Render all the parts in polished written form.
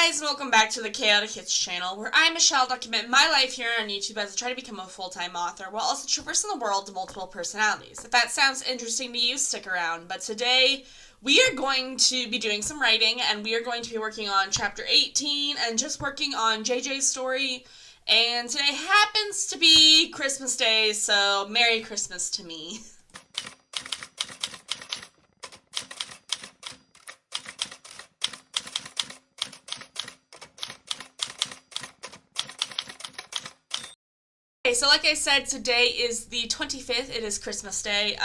guys, and welcome back to the Chaotic Hits channel, where I, Michelle, document my life here on YouTube as I try to become a full-time author, while also traversing the world to multiple personalities. If that sounds interesting to you, stick around. But today, we are going to be doing some writing, and we are going to be working on Chapter 18, and just working on JJ's story. And today happens to be Christmas Day, so Merry Christmas to me. Okay, so like I said, today is the 25th. It is Christmas Day.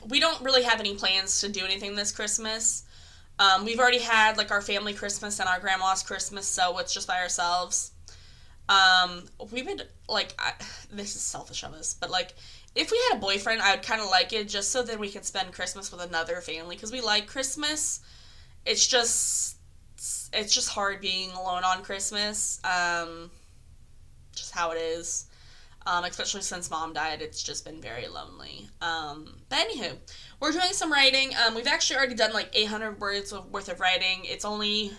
We don't really have any plans to do anything this Christmas. We've already had, like, our family Christmas and our grandma's Christmas, so it's just by ourselves. We would, like, this is selfish of us, but, like, if we had a boyfriend, I would kind of like it just so then we could spend Christmas with another family, because we like Christmas. It's just hard being alone on Christmas. Just how it is. Especially since mom died, it's just been very lonely. But anywho, we're doing some writing. We've actually already done like 800 words worth of writing. It's only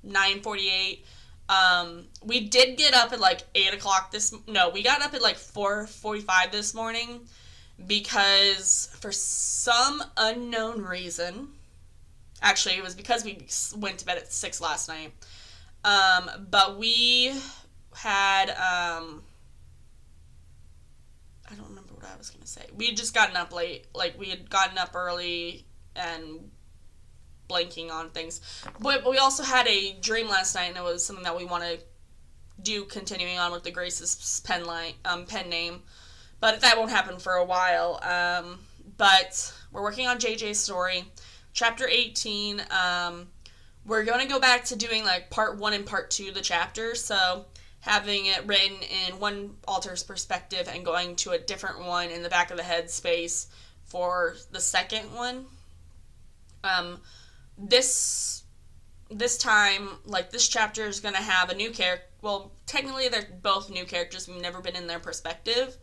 9:48. We did get up at like 8 o'clock we got up at like 4:45 this morning because for some unknown reason, actually it was because we went to bed at 6 last night. But we had, I don't remember what I was going to say. We had just gotten up late. Like, we had gotten up early and blanking on things. But we also had a dream last night, and it was something that we want to do continuing on with the Grace's pen name. But that won't happen for a while. But we're working on JJ's story. Chapter 18. We're going to go back to doing, like, part 1 and part 2 of the chapter. So having it written in one author's perspective and going to a different one in the back of the head space for the second one. This time, like, this chapter is going to have a new character. Well, technically they're both new characters. We've never been in their perspective.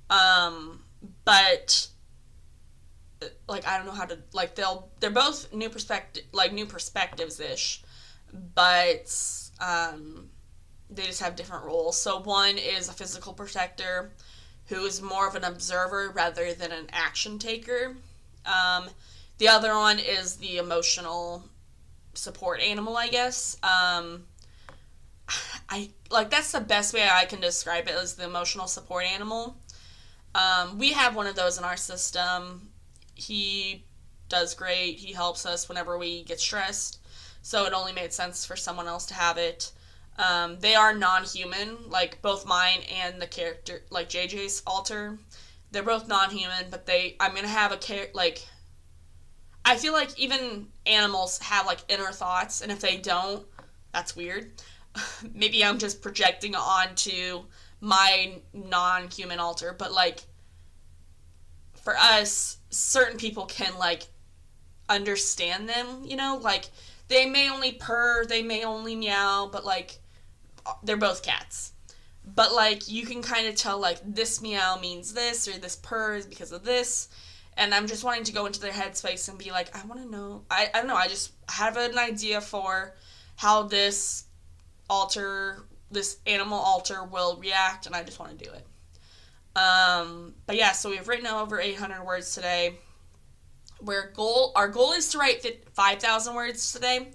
But, like, I don't know how to, like, they're both new perspectives-ish. But, they just have different roles. So one is a physical protector who is more of an observer rather than an action taker. The other one is the emotional support animal, I guess. That's the best way I can describe it, as the emotional support animal. We have one of those in our system. He does great. He helps us whenever we get stressed. So it only made sense for someone else to have it. They are non-human, like both mine and the character, like JJ's alter. They're both non-human, but I'm gonna have I feel like even animals have, like, inner thoughts, and if they don't, that's weird. Maybe I'm just projecting onto my non-human alter, but, like, for us, certain people can, like, understand them, like, they may only purr, they may only meow, but, like, they're both cats. But, like, you can kind of tell, like, this meow means this, or this purr is because of this. And I'm just wanting to go into their headspace and be like, I want to know. I don't know, I just have an idea for how this animal alter will react, and I just want to do it. But yeah, so we've written over 800 words today. Our goal is to write 5,000 words today,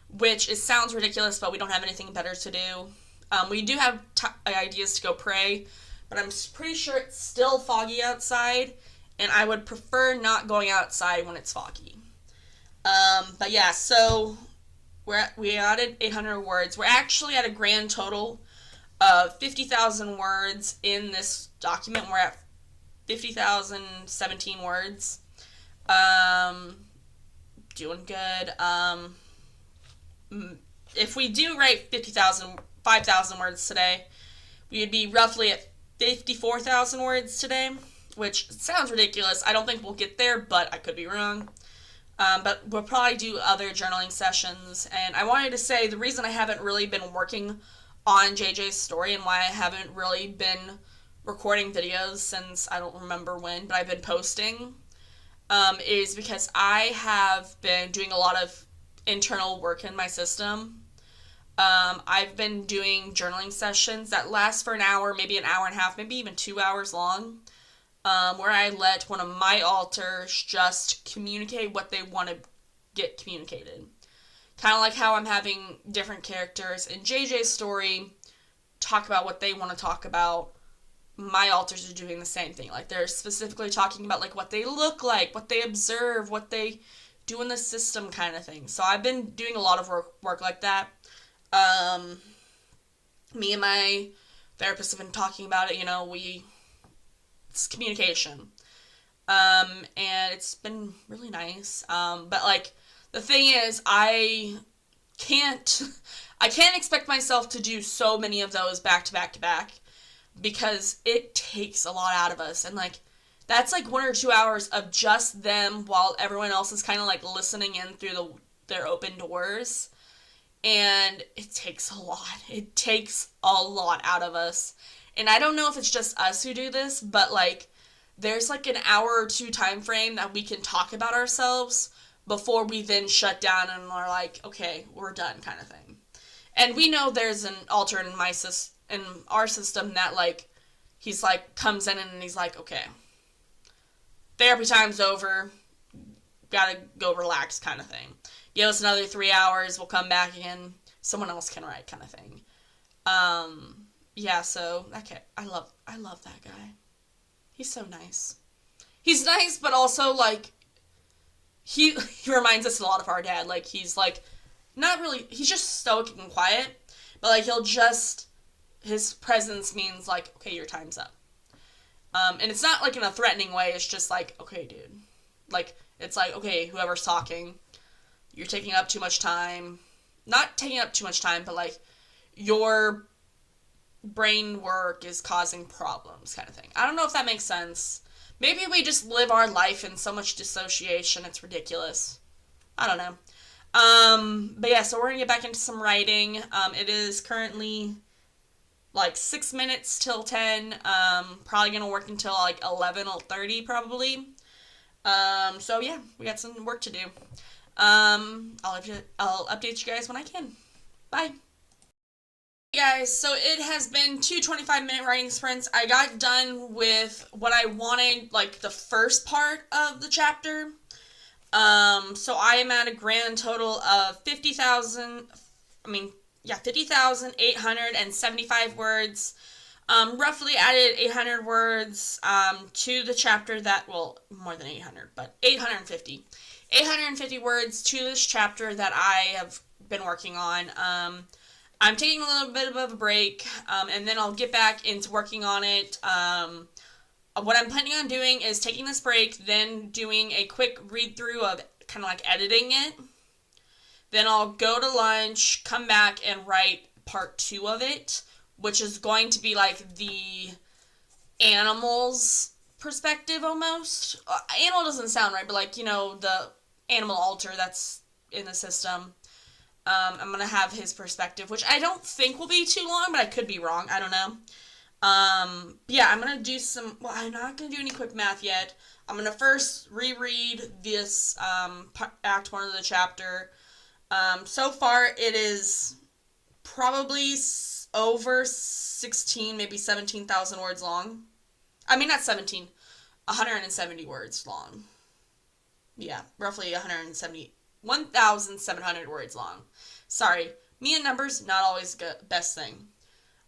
which sounds ridiculous, but we don't have anything better to do. We do have ideas to go pray, but I'm pretty sure it's still foggy outside, and I would prefer not going outside when it's foggy. But yeah, so we added 800 words. We're actually at a grand total of 50,000 words in this document. We're at 50,017 words. Doing good. If we do write 5,000 words today, we would be roughly at 54,000 words today, which sounds ridiculous. I don't think we'll get there, but I could be wrong. But we'll probably do other journaling sessions. And I wanted to say the reason I haven't really been working on JJ's story and why I haven't really been recording videos since I don't remember when, but I've been posting, is because I have been doing a lot of internal work in my system. I've been doing journaling sessions that last for an hour, maybe an hour and a half, maybe even 2 hours long, where I let one of my alters just communicate what they want to get communicated. Kind of like how I'm having different characters in JJ's story talk about what they want to talk about. My alters are doing the same thing. Like, they're specifically talking about like what they look like, what they observe, what they do in the system, kind of thing. So I've been doing a lot of work like that. Um, Me and my therapist have been talking about it. It's communication. And it's been really nice. But like, the thing is, can't, I can't expect myself to do so many of those back to back to back, because it takes a lot out of us. And like, that's like 1 or 2 hours of just them while everyone else is kind of like listening in through their open doors. And it takes a lot. It takes a lot out of us. And I don't know if it's just us who do this, but like, there's like an hour or two time frame that we can talk about ourselves before we then shut down and are like, okay, we're done, kind of thing. And we know there's an alter in our system that like, he's like comes in and he's like, okay, therapy time's over, gotta go relax, kind of thing. Give us another 3 hours, we'll come back again, someone else can write, kind of thing. Yeah, so okay, I love that guy. He's so nice. He's nice, but also like, he reminds us a lot of our dad. Like, he's like, not really, he's just stoic and quiet, but like, his presence means like, okay, your time's up. And it's not like in a threatening way, it's just like, okay, dude. Like, it's like, okay, whoever's talking, you're taking up too much time. Not taking up too much time, but like, your brain work is causing problems, kind of thing. I don't know if that makes sense. Maybe we just live our life in so much dissociation, it's ridiculous. I don't know. But yeah, so we're gonna get back into some writing. It is currently like 6 minutes till 10. Probably gonna work until like 11:30 probably. So yeah, we got some work to do. I'll update you guys when I can. Bye. Hey guys, so it has been two 25-minute writing sprints. I got done with what I wanted, like the first part of the chapter. So I am at a grand total of 50,875 words. Roughly added 800 words, to the chapter more than 800, but 850. 850 words to this chapter that I have been working on. I'm taking a little bit of a break, and then I'll get back into working on it. What I'm planning on doing is taking this break, then doing a quick read through of kind of like editing it. Then I'll go to lunch, come back, and write part 2 of it, which is going to be like the animal's perspective almost. Animal doesn't sound right, but like, the animal alter that's in the system. I'm going to have his perspective, which I don't think will be too long, but I could be wrong. I don't know. Yeah, I'm going to do I'm not going to do any quick math yet. I'm going to first reread this, act 1 of the chapter. So far it is probably over 16, maybe 17,000 words long. I mean, not 17, 170 words long. Yeah, roughly 1,700 words long. Sorry, me and numbers, not always the best thing.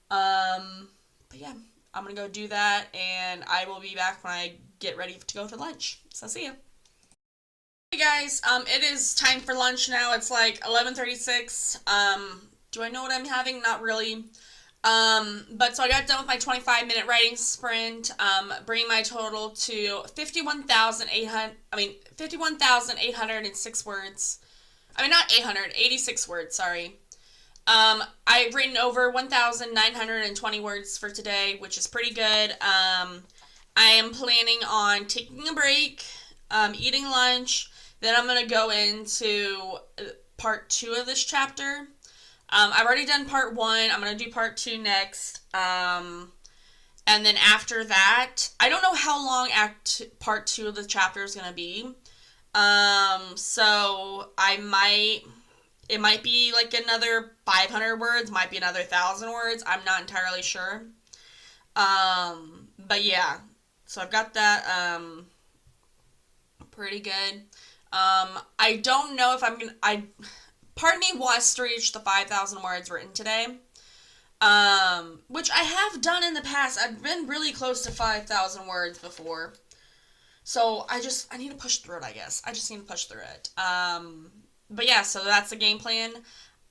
But yeah, I'm gonna go do that, and I will be back when I get ready to go to lunch. So see ya. Hey guys, it is time for lunch now. It's like 11:36. Do I know what I'm having? Not really. But so I got done with my 25-minute writing sprint, bringing my total to 51,806 words. I mean, not 800, 86 words, sorry. I've written over 1,920 words for today, which is pretty good. I am planning on taking a break, eating lunch, then I'm going to go into part 2 of this chapter. I've already done part 1. I'm going to do part 2 next. And then after that, I don't know how long part 2 of the chapter is going to be. So I might, It might be like another 500 words, might be another 1,000 words. I'm not entirely sure. But yeah, so I've got that pretty good. I don't know if I'm gonna. Part of me wants to reach the 5,000 words written today. Which I have done in the past. I've been really close to 5,000 words before. So I need to push through it, I guess. I just need to push through it. But yeah, so that's the game plan.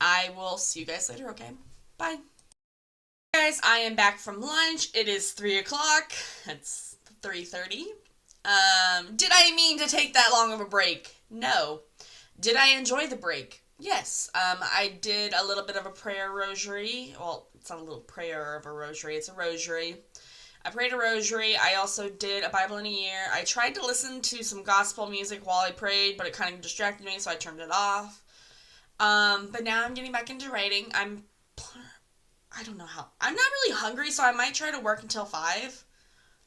I will see you guys later, okay? Bye. Hey guys, I am back from lunch. It is 3 o'clock. It's 3:30. Did I mean to take that long of a break? No. Did I enjoy the break? Yes. I did a little bit of a prayer rosary. Well, it's not a little prayer of a rosary. It's a rosary. I prayed a rosary. I also did a Bible in a year. I tried to listen to some gospel music while I prayed, but it kind of distracted me, so I turned it off. But now I'm getting back into writing. I don't know how. I'm not really hungry, so I might try to work until 5.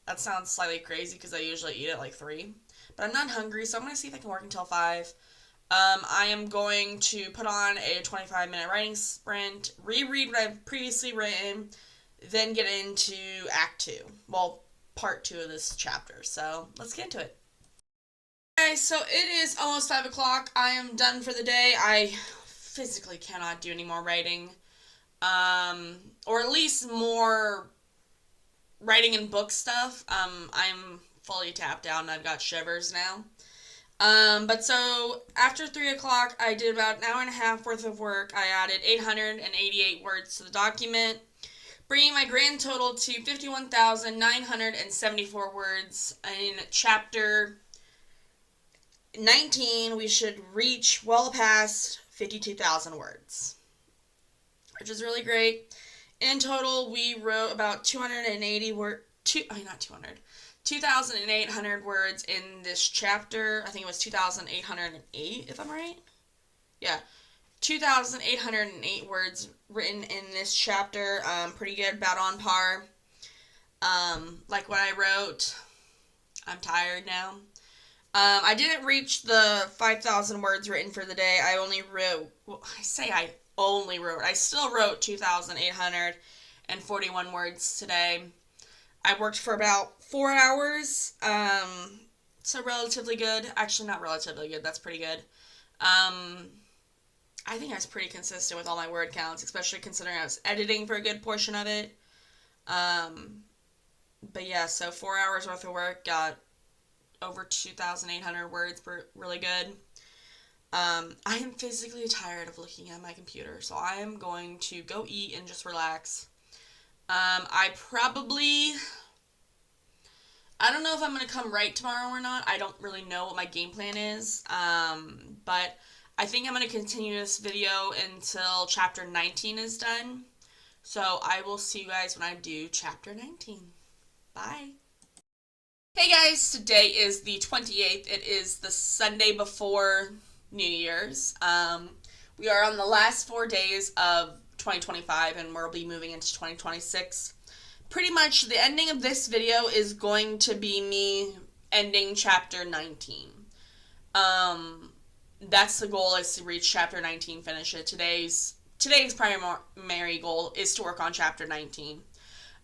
That sounds slightly crazy because I usually eat at like 3. But I'm not hungry, so I'm going to see if I can work until 5. I am going to put on a 25-minute writing sprint, reread what I've previously written, then get into Act 2. Well, Part 2 of this chapter. So, let's get into it. Okay, so it is almost 5 o'clock. I am done for the day. I physically cannot do any more writing. Or at least more writing and book stuff. I'm fully tapped out and I've got shivers now. But so after 3 o'clock, I did about an hour and a half worth of work. I added 888 words to the document, bringing my grand total to 51,974 words. In chapter 19, we should reach well past 52,000 words, which is really great. In total, we wrote about 2,800 words in this chapter. I think it was 2,808, if I'm right. Yeah, 2,808 words written in this chapter. Pretty good, about on par. Like what I wrote. I'm tired now. I didn't reach the 5,000 words written for the day. I only wrote, well, I still wrote 2,841 words today. I worked for about 4 hours, so relatively good. Actually, not relatively good, that's pretty good. I think I was pretty consistent with all my word counts, especially considering I was editing for a good portion of it. But yeah, so 4 hours worth of work, got over 2,800 words, really good. I am physically tired of looking at my computer, so I am going to go eat and just relax. I don't know if I'm going to come write tomorrow or not. I don't really know what my game plan is. But I think I'm going to continue this video until chapter 19 is done. So I will see you guys when I do chapter 19. Bye. Hey guys, today is the 28th. It is the Sunday before New Year's. We are on the last 4 days of 2025 and we'll be moving into 2026. Pretty much the ending of this video is going to be me ending chapter 19. That's the goal, is to reach chapter 19, finish it. Today's primary goal is to work on chapter 19.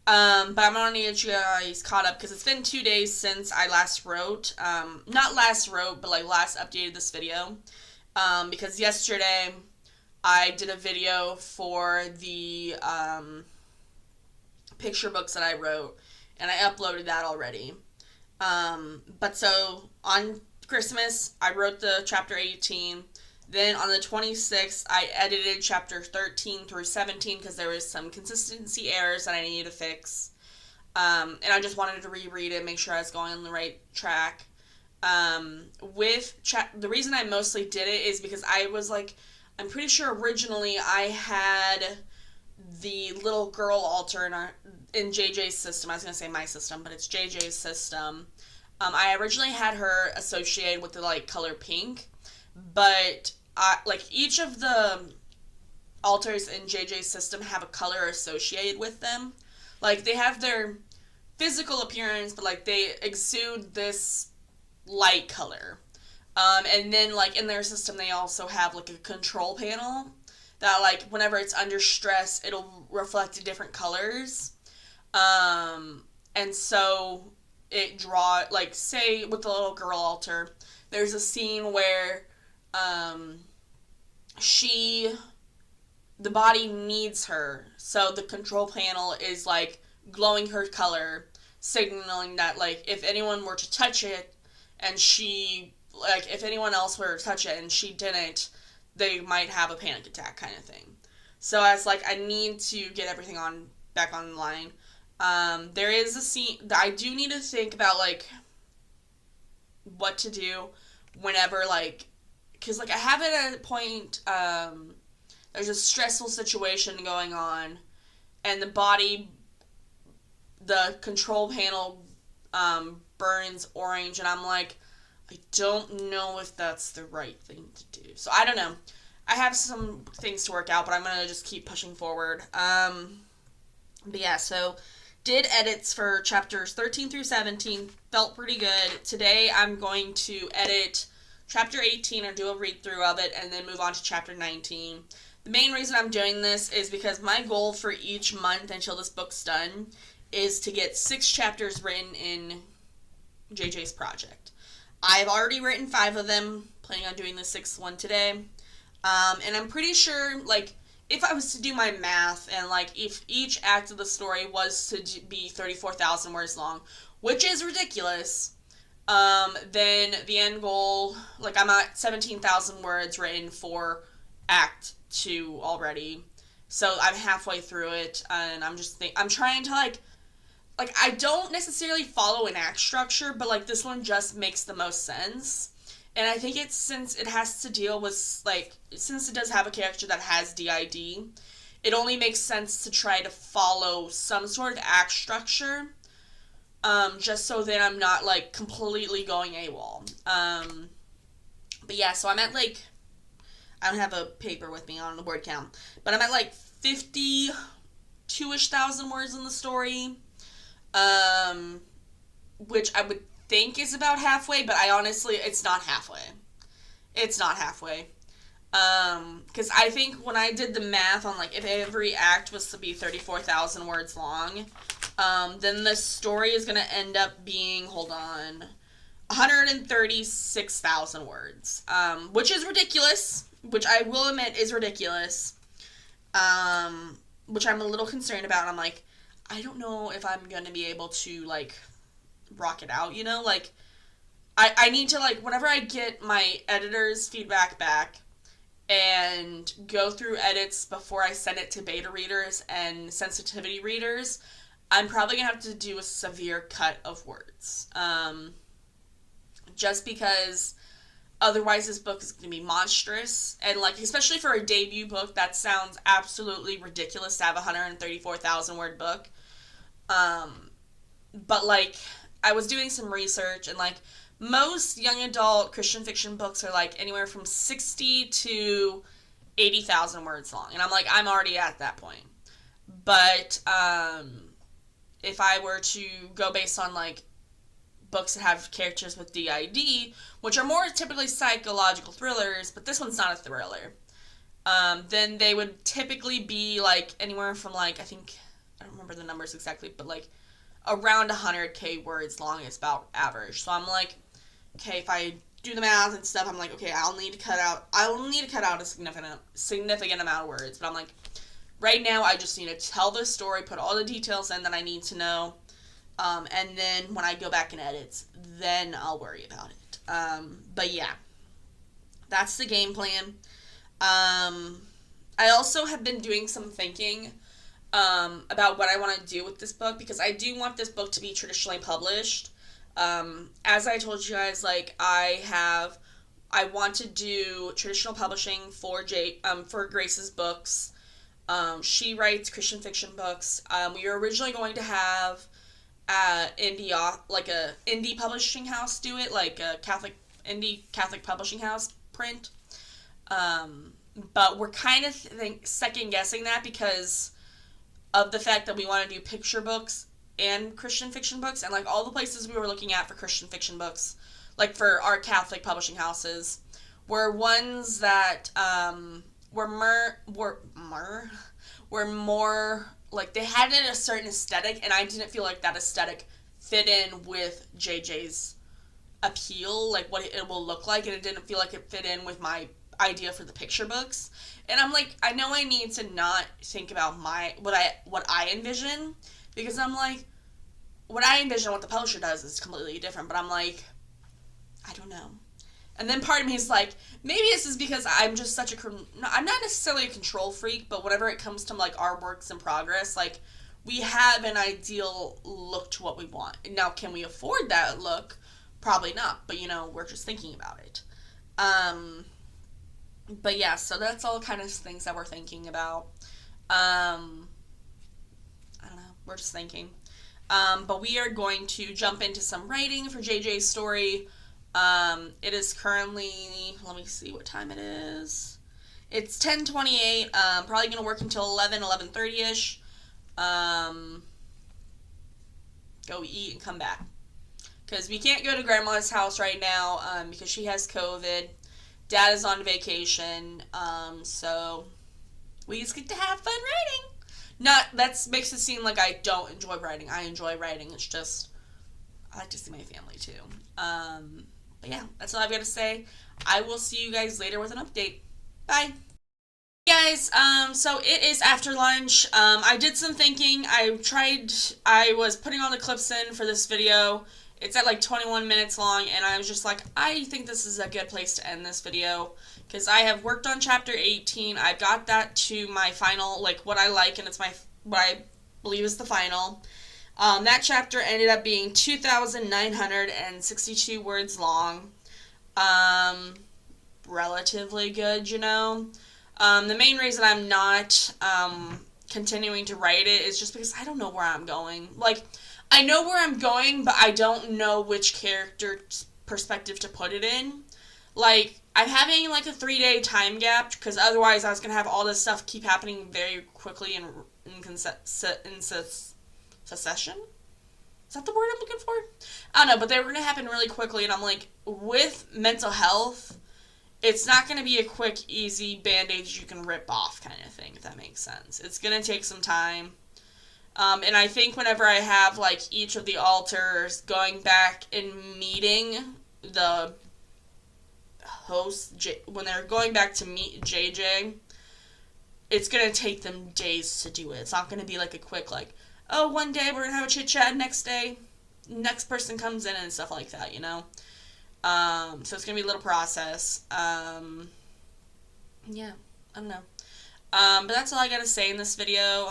But I'm gonna need you guys caught up because it's been 2 days since I last wrote. Not last wrote, but like last updated this video. Because yesterday I did a video for the picture books that I wrote, and I uploaded that already. But so on Christmas, I wrote the chapter 18. Then on the 26th, I edited chapter 13 through 17 because there was some consistency errors that I needed to fix. And I just wanted to reread it, make sure I was going on the right track. The reason I mostly did it is because I was like, I'm pretty sure originally I had the little girl altar in JJ's system. I was going to say my system, but it's JJ's system. I originally had her associated with the like color pink, but like each of the altars in JJ's system have a color associated with them. Like they have their physical appearance, but like they exude this light color. And then, like, in their system, they also have, like, a control panel that, like, whenever it's under stress, it'll reflect different colors. And so it like, say, with the little girl altar, there's a scene where, um, she, the body needs her. So the control panel is, like, glowing her color, signaling that, like, if anyone were to touch it and she, like, if anyone else were to touch it and she didn't, they might have a panic attack kind of thing. So as, like, I need to get everything on back online. There is a scene that I do need to think about, like, what to do whenever, like, because, like, I have it at a point, there's a stressful situation going on, and the control panel, burns orange, and I'm like, I don't know if that's the right thing to do. So I don't know. I have some things to work out, but I'm gonna just keep pushing forward. But yeah, so did edits for chapters 13 through 17. Felt pretty good. Today I'm going to edit chapter 18 or do a read through of it and then move on to chapter 19. The main reason I'm doing this is because my goal for each month until this book's done is to get 6 chapters written in JJ's project. I've already written 5 of them, planning on doing the 6th one today. And I'm pretty sure, like, if I was to do my math and, like, if each act of the story was to be 34,000 words long, which is ridiculous, then the end goal, like, I'm at 17,000 words written for Act 2 already. So I'm halfway through it, and I'm trying to, like, I don't necessarily follow an act structure, but, like, this one just makes the most sense. And I think it's, since it has to deal with, like, since it does have a character that has DID, it only makes sense to try to follow some sort of act structure, just so that I'm not, like, completely going AWOL. But yeah, so I'm at, like, I don't have a paper with me on the word count, but I'm at, like, 52-ish thousand words in the story, which I would think is about halfway, but I honestly, it's not halfway. It's not halfway. Because I think when I did the math on, like, if every act was to be 34,000 words long, then the story is going to end up being, hold on, 136,000 words, which is ridiculous, which I will admit is ridiculous, which I'm a little concerned about. I'm like, I don't know if I'm going to be able to, like, rock it out, you know? Like, I need to, like, whenever I get my editor's feedback back and go through edits before I send it to beta readers and sensitivity readers, I'm probably going to have to do a severe cut of words. Just because otherwise this book is going to be monstrous. And, like, especially for a debut book, that sounds absolutely ridiculous to have a 134,000 word book. But, like, I was doing some research, and, like, most young adult Christian fiction books are, like, anywhere from 60 to 80,000 words long. And I'm like, I'm already at that point. But, if I were to go based on, like, books that have characters with DID, which are more typically psychological thrillers, but this one's not a thriller, then they would typically be, like, anywhere from, like, I don't remember the numbers exactly, but, like, around 100k words long is about average. So I'm like, okay, if I do the math and stuff, I'm like, okay, I will need to cut out a significant amount of words. But I'm like, right now I just need to tell the story, put all the details in that I need to know, and then when I go back and edit, then I'll worry about it. But yeah, that's the game plan. I also have been doing some thinking about what I want to do with this book, because I do want this book to be traditionally published. As I told you guys, like, I want to do traditional publishing for Grace's books. She writes Christian fiction books. We were originally going to have a indie publishing house do it, like a indie Catholic publishing house print. But we're kind of second guessing that because of the fact that we want to do picture books and Christian fiction books, and, like, all the places we were looking at for Christian fiction books like for our Catholic publishing houses, were ones that were more like they had a certain aesthetic, and I didn't feel like that aesthetic fit in with JJ's appeal, like what it will look like, and it didn't feel like it fit in with my idea for the picture books. And I'm like, I know I need to not think about what I envision, because I'm like, what I envision what the publisher does is completely different. But I'm like, I don't know. And then part of me is like, maybe this is because I'm just such a I'm not necessarily a control freak, but whenever it comes to like our works in progress, like we have an ideal look to what we want. Now, can we afford that look? Probably not, but we're just thinking about it. But yeah, so that's all kind of things that we're thinking about. I don't know, we're just thinking. But we are going to jump into some writing for JJ's story. It is currently, let me see what time it is. It's 10:28. Probably going to work until 11:30ish. Go eat and come back. Because we can't go to Grandma's house right now because she has COVID. Dad is on vacation. So we just get to have fun writing. That makes it seem like I don't enjoy writing. I enjoy writing. It's just, I like to see my family too. But yeah, that's all I've got to say. I will see you guys later with an update. Bye. Hey guys, so it is after lunch. I did some thinking. I was putting all the clips in for this video. It's at like 21 minutes long, and I was just like, I think this is a good place to end this video, because I have worked on chapter 18. I got that to my final, like what I like, and it's what I believe is the final. That chapter ended up being 2,962 words long. Relatively good, The main reason I'm not continuing to write it is just because I don't know where I'm going. Like, I know where I'm going, but I don't know which character's perspective to put it in. Like, I'm having like a 3-day time gap, because otherwise I was going to have all this stuff keep happening very quickly in succession? Is that the word I'm looking for? I don't know, but they were going to happen really quickly, and I'm like, with mental health, it's not going to be a quick, easy Band-Aid you can rip off kind of thing, if that makes sense. It's going to take some time. And I think whenever I have, like, each of the alters going back and meeting the host, when they're going back to meet JJ, it's going to take them days to do it. It's not going to be, like, a quick, like, oh, one day we're going to have a chit-chat, next day, next person comes in and stuff like that, So it's going to be a little process. Yeah, I don't know. But that's all I gotta say in this video.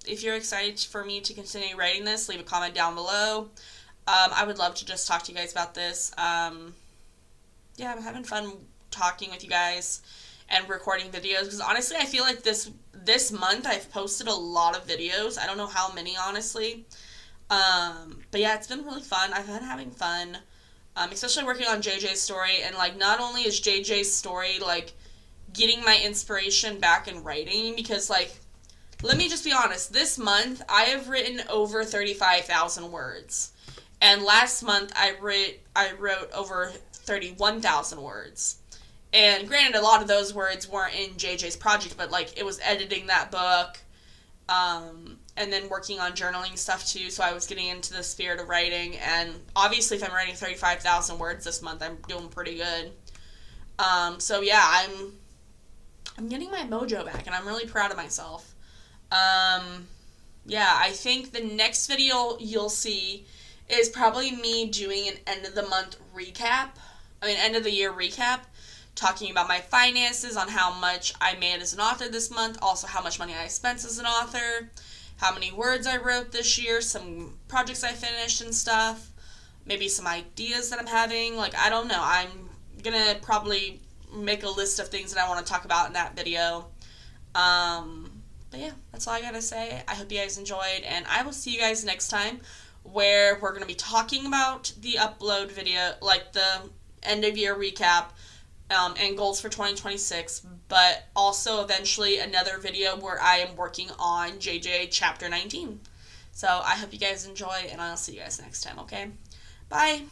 If you're excited for me to continue writing this, leave a comment down below. I would love to just talk to you guys about this. Yeah, I'm having fun talking with you guys and recording videos, because honestly, I feel like this month I've posted a lot of videos. I don't know how many, honestly. But yeah, it's been really fun. I've been having fun, especially working on JJ's story. And, like, not only is JJ's story, like, getting my inspiration back in writing, because, like, let me just be honest, this month I have written over 35,000 words, and last month I wrote over 31,000 words. And granted, a lot of those words weren't in JJ's project, but, like, it was editing that book, and then working on journaling stuff too, so I was getting into the spirit of writing. And obviously, if I'm writing 35,000 words this month, I'm doing pretty good. So yeah, I'm getting my mojo back, and I'm really proud of myself. Yeah, I think the next video you'll see is probably me doing an end of the year recap, talking about my finances, on how much I made as an author this month, also how much money I spent as an author, how many words I wrote this year, some projects I finished and stuff, maybe some ideas that I'm having. Like, I don't know. I'm gonna probably make a list of things that I want to talk about in that video. But yeah, that's all I gotta say. I hope you guys enjoyed, and I will see you guys next time, where we're gonna be talking about the upload video, like the end of year recap, and goals for 2026, but also eventually another video where I am working on JJ chapter 19. So I hope you guys enjoy, and I'll see you guys next time, okay? Bye!